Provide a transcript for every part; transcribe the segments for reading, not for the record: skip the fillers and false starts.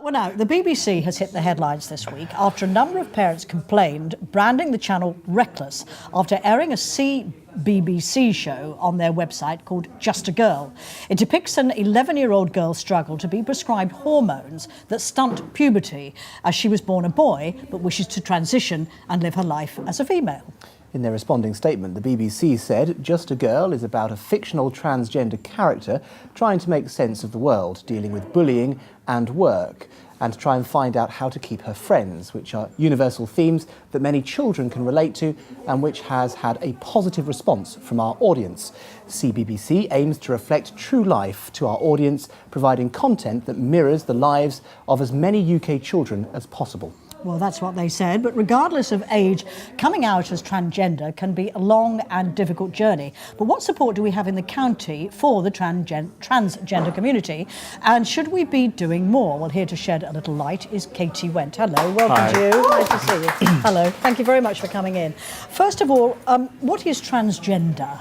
Well, now, the BBC has hit the headlines this week after a number of parents complained, branding the channel reckless after airing a BBC show on their website called Just a Girl. It depicts an 11-year-old girl's struggle to be prescribed hormones that stunt puberty, as she was born a boy but wishes to transition and live her life as a female. In their responding statement, the BBC said Just a Girl is about a fictional transgender character trying to make sense of the world, dealing with bullying and work, and to try and find out how to keep her friends, which are universal themes that many children can relate to and which has had a positive response from our audience. CBBC aims to reflect true life to our audience, providing content that mirrors the lives of as many UK children as possible. Well, that's what they said, but regardless of age, coming out as transgender can be a long and difficult journey. But what support do we have in the county for the transgender community? And should we be doing more? Well, here to shed a little light is Katy Went. Hello, welcome to you. Nice to see you. Hello, thank you very much for coming in. First of all, what is transgender?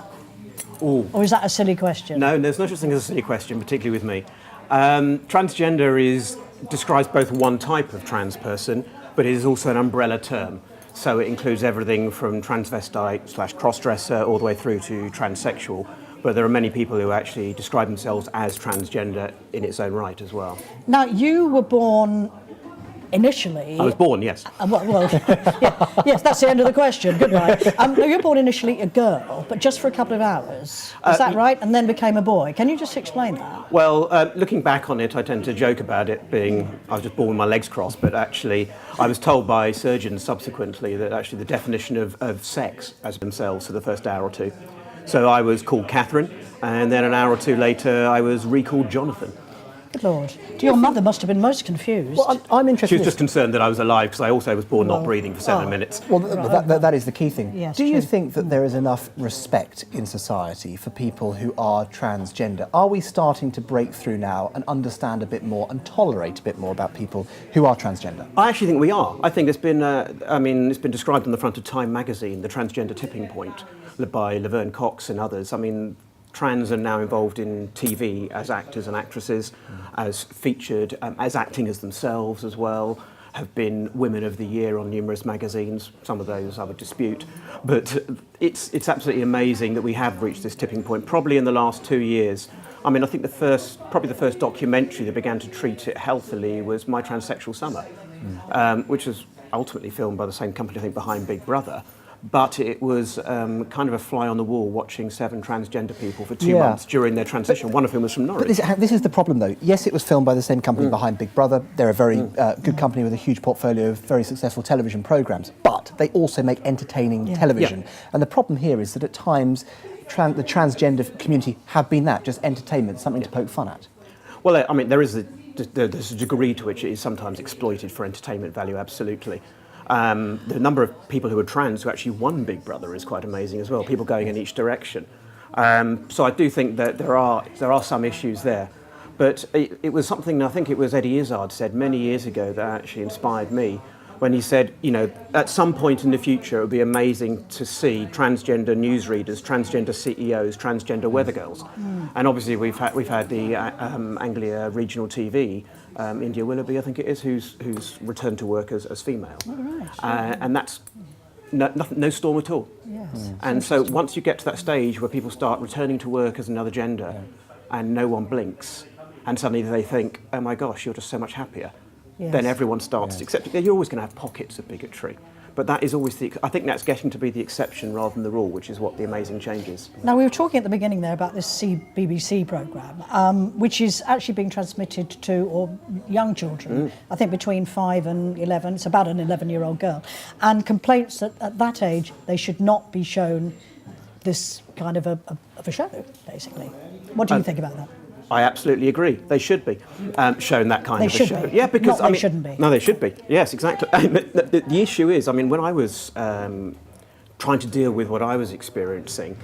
Ooh. Or is that a silly question? No, there's no such thing as a silly question, particularly with me. Transgender describes both one type of trans person, but it is also an umbrella term. So it includes everything from transvestite/crossdresser all the way through to transsexual. But there are many people who actually describe themselves as transgender in its own right as well. Now, you were born initially... I was born, yes. Yes, that's the end of the question. Goodbye. No, you were born initially a girl, but just for a couple of hours. Is that right? And then became a boy. Can you just explain that? Well, looking back on it, I tend to joke about it being I was just born with my legs crossed, but actually I was told by surgeons subsequently that actually the definition of sex as themselves for the first hour or two. So I was called Catherine, and then an hour or two later I was recalled Jonathan. Good Lord. Your mother must have been most confused. Well, I'm interested. She was just concerned that I was alive because I also was born not breathing for 7 minutes. Well, that is the key thing. Yes, Do you true. think that there is enough respect in society for people who are transgender? Are we starting to break through now and understand a bit more and tolerate a bit more about people who are transgender? I actually think we are. I think it's been, it's been described on the front of Time magazine, the transgender tipping point, by Laverne Cox and others. I mean, trans are now involved in TV as actors and actresses, as featured, as acting as themselves as well, have been Women of the Year on numerous magazines. Some of those I would dispute. But it's absolutely amazing that we have reached this tipping point, probably in the last 2 years. I mean, I think probably the first documentary that began to treat it healthily was My Transsexual Summer, which was ultimately filmed by the same company, I think, behind Big Brother. But it was kind of a fly on the wall watching 7 transgender people for 2 months during their transition, one of whom was from Norwich. But this is the problem, though. Yes, it was filmed by the same company behind Big Brother. They're a very good company with a huge portfolio of very successful television programmes. But they also make entertaining television. Yeah. And the problem here is that at times the transgender community have been that, just entertainment, something to poke fun at. Well, I mean, there's a degree to which it is sometimes exploited for entertainment value, absolutely. The number of people who are trans who actually won Big Brother is quite amazing as well, people going in each direction. So I do think that there are some issues there. But it was something, I think it was Eddie Izzard said many years ago that actually inspired me when he said, you know, at some point in the future it would be amazing to see transgender newsreaders, transgender CEOs, transgender weather girls. And obviously we've had the Anglia Regional TV, India Willoughby, I think it is, who's returned to work as female. Oh, right. And that's no storm at all. Yes. And so once you get to that stage where people start returning to work as another gender and no one blinks, and suddenly they think, oh my gosh, you're just so much happier, then everyone starts to accept it. You're always going to have pockets of bigotry. But that is always I think that's getting to be the exception rather than the rule, which is what the amazing change is. Now, we were talking at the beginning there about this BBC programme, which is actually being transmitted to young children, I think between 5 and 11. It's about an 11-year-old girl. And complaints that at that age they should not be shown this kind of a show, basically. What do you think about that? I absolutely agree. They should be shown that kind of a show. Be. Yeah, because they shouldn't be. No, they should be. Yes, exactly. The issue is, I mean, when I was trying to deal with what I was experiencing,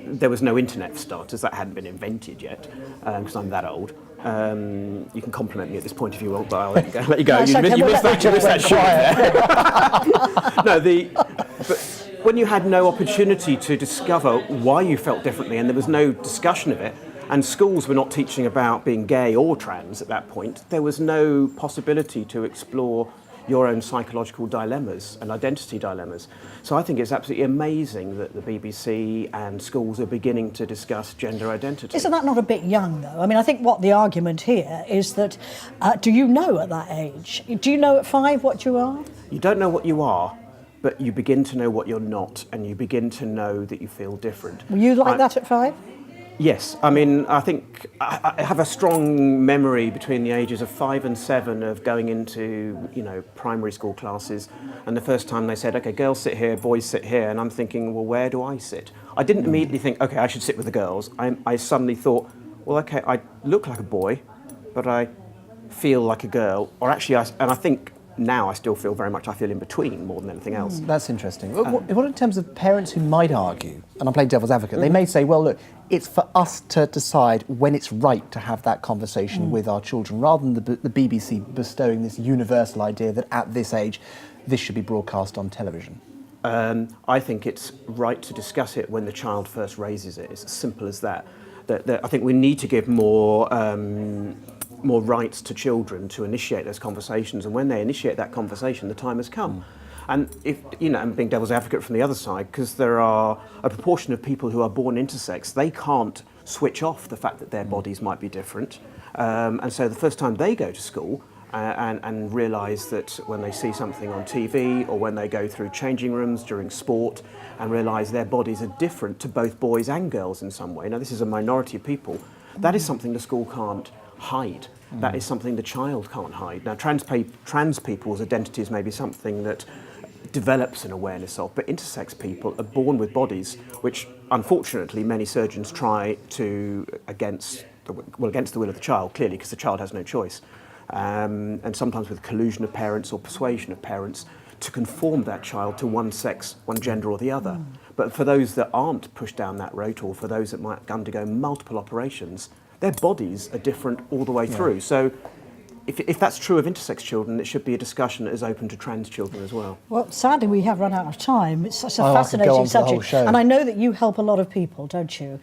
there was no internet for starters. That hadn't been invented yet, because I'm that old. You can compliment me at this point if you want, but I'll let you go. You missed that shot. No, but when you had no opportunity to discover why you felt differently and there was no discussion of it, and schools were not teaching about being gay or trans at that point, there was no possibility to explore your own psychological dilemmas and identity dilemmas. So I think it's absolutely amazing that the BBC and schools are beginning to discuss gender identity. Isn't that not a bit young, though? I mean, I think what the argument here is that, do you know at that age? Do you know at 5 what you are? You don't know what you are, but you begin to know what you're not, and you begin to know that you feel different. Were you like that at 5? Yes, I mean, I think I have a strong memory between the ages of 5 and 7 of going into, primary school classes, and the first time they said, okay, girls sit here, boys sit here, and I'm thinking, well, where do I sit? I didn't immediately think, okay, I should sit with the girls. I suddenly thought, well, okay, I look like a boy, but I feel like a girl, or actually, I think now I still feel very much, I feel in between more than anything else. That's interesting. What in terms of parents who might argue, and I'm playing devil's advocate, they may say, well, look, it's for us to decide when it's right to have that conversation with our children, rather than the BBC bestowing this universal idea that at this age, this should be broadcast on television. I think it's right to discuss it when the child first raises it. It's as simple as that. That I think we need to give more rights to children to initiate those conversations, and when they initiate that conversation, the time has come. And if I'm being devil's advocate from the other side, because there are a proportion of people who are born intersex, they can't switch off the fact that their bodies might be different, and so the first time they go to school and realise that when they see something on TV or when they go through changing rooms during sport and realise their bodies are different to both boys and girls in some way. Now, this is a minority of people. That is something the school can't hide. That is something the child can't hide. Now, trans people's identities may be something that develops an awareness of, but intersex people are born with bodies which, unfortunately, many surgeons try to against the will of the child, clearly, because the child has no choice, and sometimes with collusion of parents or persuasion of parents to conform that child to one sex, one gender or the other. But for those that aren't pushed down that route, or for those that might undergo multiple operations, their bodies are different all the way through. So if that's true of intersex children, it should be a discussion that is open to trans children as well. Well, sadly, we have run out of time. It's such a I could go fascinating on for the whole subject. show. And I know that you help a lot of people, don't you?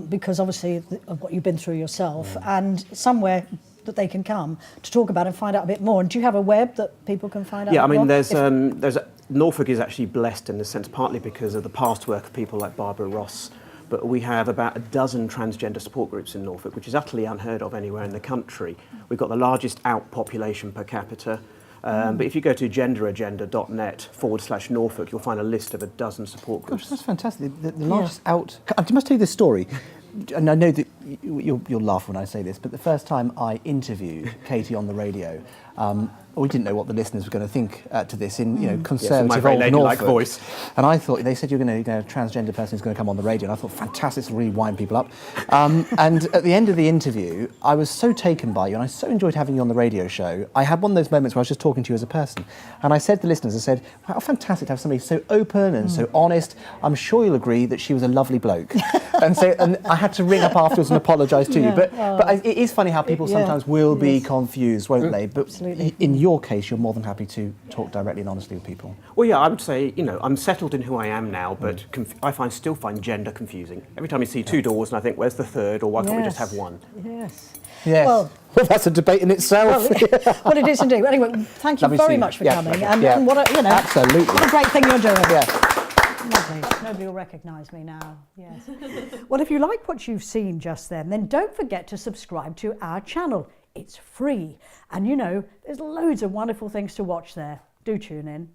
Because obviously of what you've been through yourself, and somewhere that they can come to talk about and find out a bit more. And do you have a web that people can find out Yeah, I more? mean, Norfolk is actually blessed in this sense, partly because of the past work of people like Barbara Ross, but we have about a dozen transgender support groups in Norfolk, which is utterly unheard of anywhere in the country. We've got the largest out population per capita, but if you go to genderagenda.net/Norfolk, you'll find a list of a dozen support groups. Gosh, that's fantastic. The largest out... I must tell you this story, and I know that you'll laugh when I say this, but the first time I interviewed Katy on the radio, we didn't know what the listeners were going to think to this in conservative very old ladylike Norfolk voice. And I thought, they said you're going to, a transgender person is going to come on the radio, and I thought, fantastic, this will really wind people up. And at the end of the interview, I was so taken by you, and I so enjoyed having you on the radio show. I had one of those moments where I was just talking to you as a person, and I said to the listeners, I said, wow, how fantastic to have somebody so open and so honest. I'm sure you'll agree that she was a lovely bloke. and I had to ring up afterwards and apologise to you. But it is funny how people sometimes will be confused, won't they? But Absolutely. in your case, you're more than happy to talk directly and honestly with people. Well, yeah, I would say, I'm settled in who I am now, but I still find gender confusing. Every time you see two doors and I think, where's the third, or why can't we just have one? Yes. Yes. Well, that's a debate in itself. well, it is indeed. Anyway, thank you Lovely very seeing much for you. coming. Yeah. And what a, Absolutely. what a great thing you're doing. Yeah. Lovely. Nobody will recognise me now. Yes. Well, if you like what you've seen just then don't forget to subscribe to our channel. It's free. And there's loads of wonderful things to watch there. Do tune in.